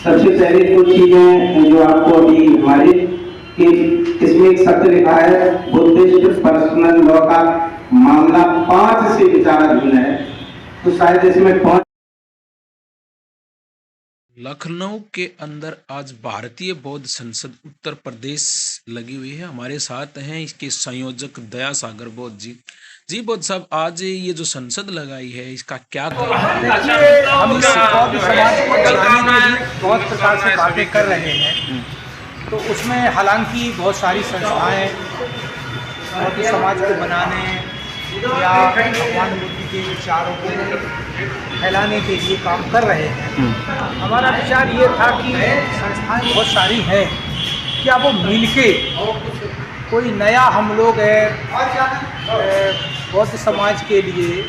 सबसे पहले कुछ चीजें जो आपको अभी हमारे कि इसमें एक शब्द लिखा है बुद्धिस्ट पर्सनल लॉ का मामला 5 से विचाराधीन है, तो शायद इसमें 5। लखनऊ के अंदर आज भारतीय बौद्ध संसद उत्तर प्रदेश लगी हुई है। हमारे साथ हैं इसके संयोजक दया सागर बौद्ध जी। जी बौद्ध साहब, आज ये जो संसद लगाई है इसका क्या देखिए, हम इस बौद्ध समाज को चलाने के लिए बहुत प्रकार से बातें कर रहे हैं, तो उसमें हालांकि बहुत सारी संस्थाएं बौद्ध समाज को बनाने या भगवान बुद्ध के विचारों को फैलाने के लिए काम कर रहे हैं। हमारा विचार ये था कि संस्थाएं बहुत सारी हैं, क्या वो मिलके कोई नया हम लोग बौद्ध समाज के लिए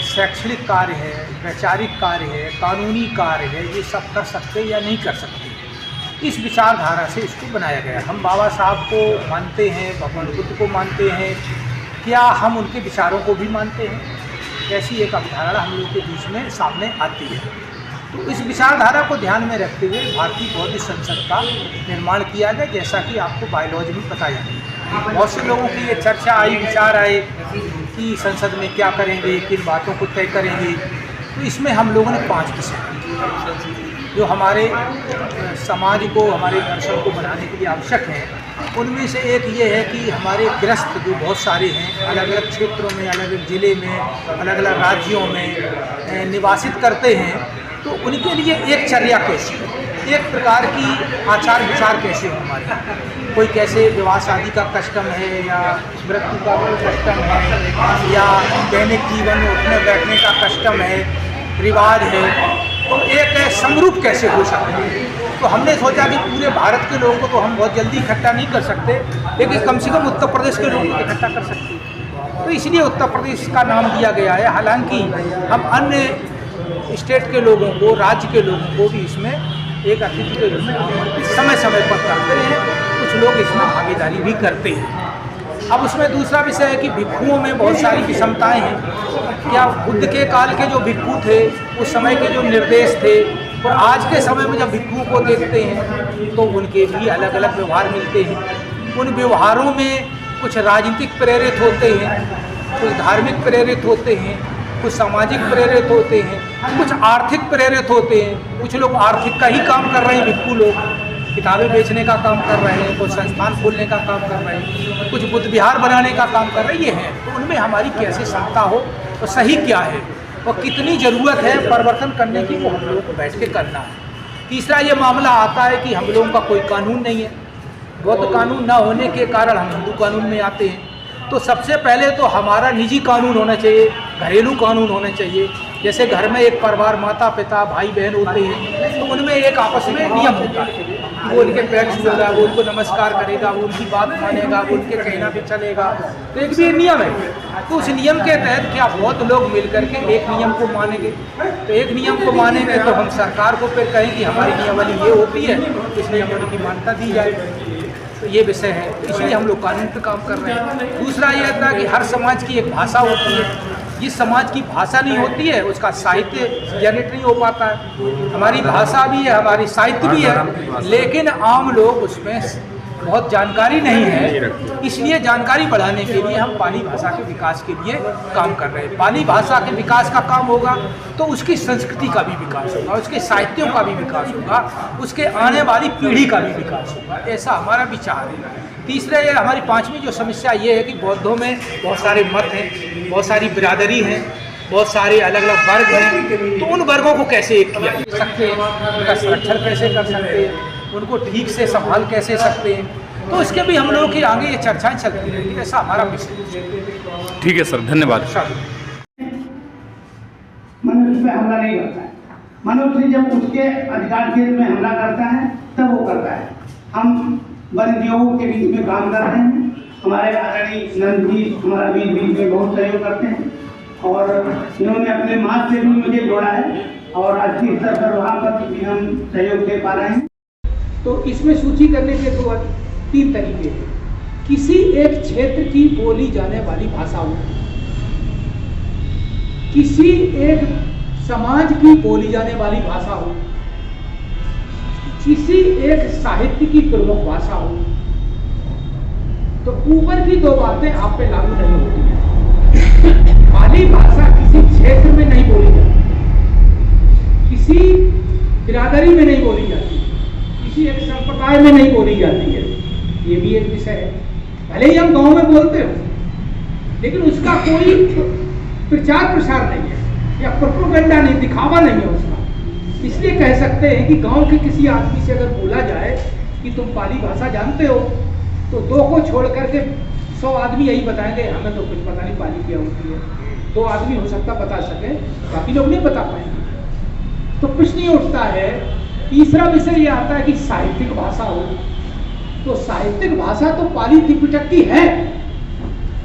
शैक्षणिक कार्य है, वैचारिक कार्य है, कानूनी कार्य है, ये सब कर सकते या नहीं कर सकते। इस विचारधारा से इसको बनाया गया। हम बाबा साहब को मानते हैं, भगवान बुद्ध को मानते हैं, क्या हम उनके विचारों को भी मानते हैं? ऐसी एक अवधारणा हम लोग के बीच में सामने आती है। तो इस विचारधारा को ध्यान में रखते हुए भारतीय बौद्ध संसद का निर्माण किया गया, जैसा कि आपको बायोलॉजी में पता है। बहुत से लोगों की ये चर्चा आई, विचार आए कि संसद में क्या करेंगे, किन बातों को तय करेंगे। तो इसमें हम लोगों ने 5 विषय जो हमारे समाज को, हमारे दर्शन को बनाने के लिए आवश्यक हैं, उनमें से एक ये है कि हमारे ग्रस्त जो बहुत सारे हैं, अलग अलग क्षेत्रों में, अलग अलग ज़िले में, अलग अलग राज्यों में निवासित करते हैं, तो उनके लिए एक चर्या कैसी हो, एक प्रकार की आचार विचार कैसे हो हमारे। कोई कैसे विवाह शादी का कस्टम है, या मृत्यु का कस्टम है, या दैनिक जीवन में उठने बैठने का कस्टम है, रिवाज है, तो एक समरूप कैसे हो सकते हैं। तो हमने सोचा कि पूरे भारत के लोगों को तो हम बहुत जल्दी इकट्ठा नहीं कर सकते, लेकिन कम से कम उत्तर प्रदेश के लोगों को इकट्ठा कर सकते हैं। तो इसलिए उत्तर प्रदेश का नाम दिया गया है। हालांकि हम अन्य स्टेट के लोगों को, राज्य के लोगों को भी इसमें एक अतिथि के रूप में समय समय पर करते हैं, कुछ लोग इसमें भागीदारी भी करते हैं। अब उसमें दूसरा विषय है कि भिक्षुओं में बहुत सारी विषमताएं हैं। क्या बुद्ध के काल के जो भिक्षु थे, उस समय के जो निर्देश थे, और आज के समय में जब भिक्षुओं को देखते हैं तो उनके भी अलग अलग व्यवहार मिलते हैं। उन व्यवहारों में कुछ राजनीतिक प्रेरित होते हैं, कुछ धार्मिक प्रेरित होते हैं, कुछ सामाजिक प्रेरित होते हैं, कुछ आर्थिक प्रेरित होते हैं। कुछ लोग आर्थिक का ही काम कर रहे हैं, भिक्षु लोग किताबें बेचने का काम कर रहे हैं, कुछ संस्थान खोलने का काम कर रहे हैं, कुछ बुद्ध विहार बनाने का काम कर रहे हैं। तो उनमें हमारी कैसे क्षमता हो और सही क्या है और कितनी ज़रूरत है परिवर्तन करने की, वो हम लोगों को बैठ के करना है। तीसरा ये मामला आता है कि हम लोगों का कोई कानून नहीं है। बौद्ध कानून न होने के कारण हम हिंदू कानून में आते हैं। तो सबसे पहले तो हमारा निजी कानून होना चाहिए, घरेलू कानून होना चाहिए। जैसे घर में एक परिवार, माता पिता भाई बहन होते हैं, तो उनमें एक आपस में नियम होता है कि वो उनके पैर छूएगा, वो उनको नमस्कार करेगा, वो उनकी बात मानेगा, वो उनके कहना पे चलेगा। तो एक भी नियम है। तो उस नियम के तहत क्या बहुत लोग मिल करके एक नियम को मानेंगे। तो एक नियम को मानेंगे तो हम सरकार को फिर कहें कि हमारी नियमावली ये होती है, इस नियमावली की मान्यता दी जाए। तो ये विषय है, इसलिए हम लोग कानून पे काम कर रहे हैं। दूसरा ये था कि हर समाज की एक भाषा होती है। जिस समाज की भाषा नहीं होती है उसका साहित्य जनरेट नहीं हो पाता है। हमारी भाषा भी है, हमारी साहित्य भी है, लेकिन आम लोग उसमें बहुत जानकारी नहीं है। इसलिए जानकारी बढ़ाने के लिए हम पाली भाषा के विकास के लिए काम कर रहे हैं। पाली भाषा के विकास का काम होगा तो उसकी संस्कृति का भी विकास होगा, उसके साहित्यों का भी विकास होगा, उसके आने वाली पीढ़ी का भी विकास होगा। ऐसा हमारा विचार है। तीसरा ये हमारी 5वीं जो समस्या ये है कि बौद्धों में बहुत सारे मत हैं, बहुत सारी बिरादरी हैं, बहुत सारे अलग अलग वर्ग हैं। तो उन वर्गों को कैसे एक किया जा सकते हैं, उनका संरक्षण कैसे कर सकते हैं, उनको ठीक से संभाल कैसे सकते हैं। तो इसके भी हम लोगों की आगे ये चर्चाएं चलती रहेंगी। ऐसा हमारा विषय। ठीक है सर, धन्यवाद। मनुष्य पे हमला नहीं करता है। मनुष्य जब उसके अधिकार क्षेत्र में हमला करता है तब वो करता है। हम वन उद्योगों के बीच में काम कर रहे हैं। हमारे आदरणीय नंद जी हमारा बीच में बहुत सहयोग करते हैं, और इन्होंने अपने माँ से भी मुझे जोड़ा है, और राष्ट्रीय स्तर पर वहाँ पर भी हम सहयोग दे पा रहे हैं। तो इसमें सूची करने के 3 तरीके हैं। किसी एक क्षेत्र की बोली जाने वाली भाषा हो, किसी एक समाज की बोली जाने वाली भाषा हो, किसी एक साहित्य की प्रमुख भाषा हो तो ऊपर की दो बातें आप पे लागू नहीं होती हैं। पाली भाषा किसी क्षेत्र में नहीं बोली जाती, किसी बिरादरी में नहीं बोली जाती, किसी एक संप्रदाय में नहीं बोली जाती है। ये भी एक विषय है। भले ही हम गांव में बोलते हो, लेकिन उसका कोई प्रचार प्रसार नहीं है या प्रोपेगेंडा नहीं, दिखावा नहीं है उसका। इसलिए कह सकते हैं कि गांव के किसी आदमी से अगर बोला जाए कि तुम पाली भाषा जानते हो, तो 2 को छोड़ करके 100 आदमी यही बताएंगे हमें तो कुछ पता नहीं पाली क्या होती है। 2 आदमी हो सकता बता सके, बाकी लोग नहीं बता पाएंगे। तो प्रश्न ये उठता है, तीसरा विषय ये आता है कि साहित्यिक भाषा हो, तो साहित्यिक भाषा तो पाली त्रिपिटक की है,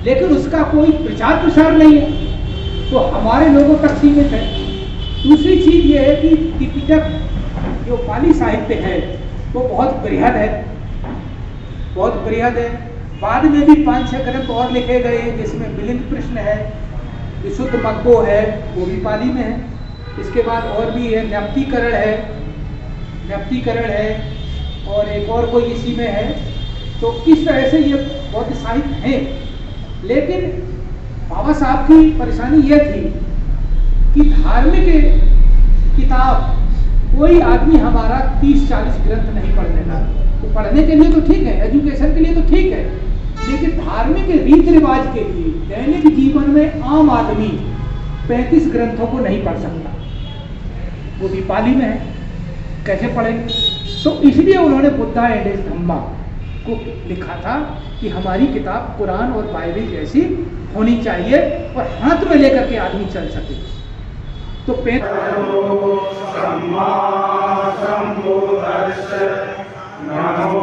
लेकिन उसका कोई प्रचार प्रसार नहीं है, तो हमारे लोगों तक सीमित है। दूसरी चीज ये है कि त्रिपिटक जो पाली साहित्य है वो बहुत बृहद है, बहुत बृहद है। बाद में भी 5-6 ग्रंथ और लिखे गए हैं, जिसमें मिलिंद प्रश्न है, विशुद्ध मग्गो है, वो भी पाली में है। इसके बाद और भी है, न्यप्तीकरण है और एक और कोई इसी में है। तो इस तरह से ये बौद्ध साहित्य है। लेकिन बाबा साहब की परेशानी यह थी कि धार्मिक किताब कोई आदमी हमारा 30-40 ग्रंथ नहीं पढ़ लेगा। तो पढ़ने के लिए तो ठीक है, एजुकेशन के लिए तो ठीक है, लेकिन धार्मिक रीति रिवाज के लिए दैनिक जीवन में आम आदमी 35 ग्रंथों को नहीं पढ़ सकता, वो भी पाली में है, कैसे पढ़ेंगे? तो इसलिए उन्होंने बुद्धा एंड हिज धम्मा को लिखा था कि हमारी किताब कुरान और बाइबल जैसी होनी चाहिए और हाथ में लेकर के आदमी चल सके। तो सम्मा सम्बुद्धस्स नमो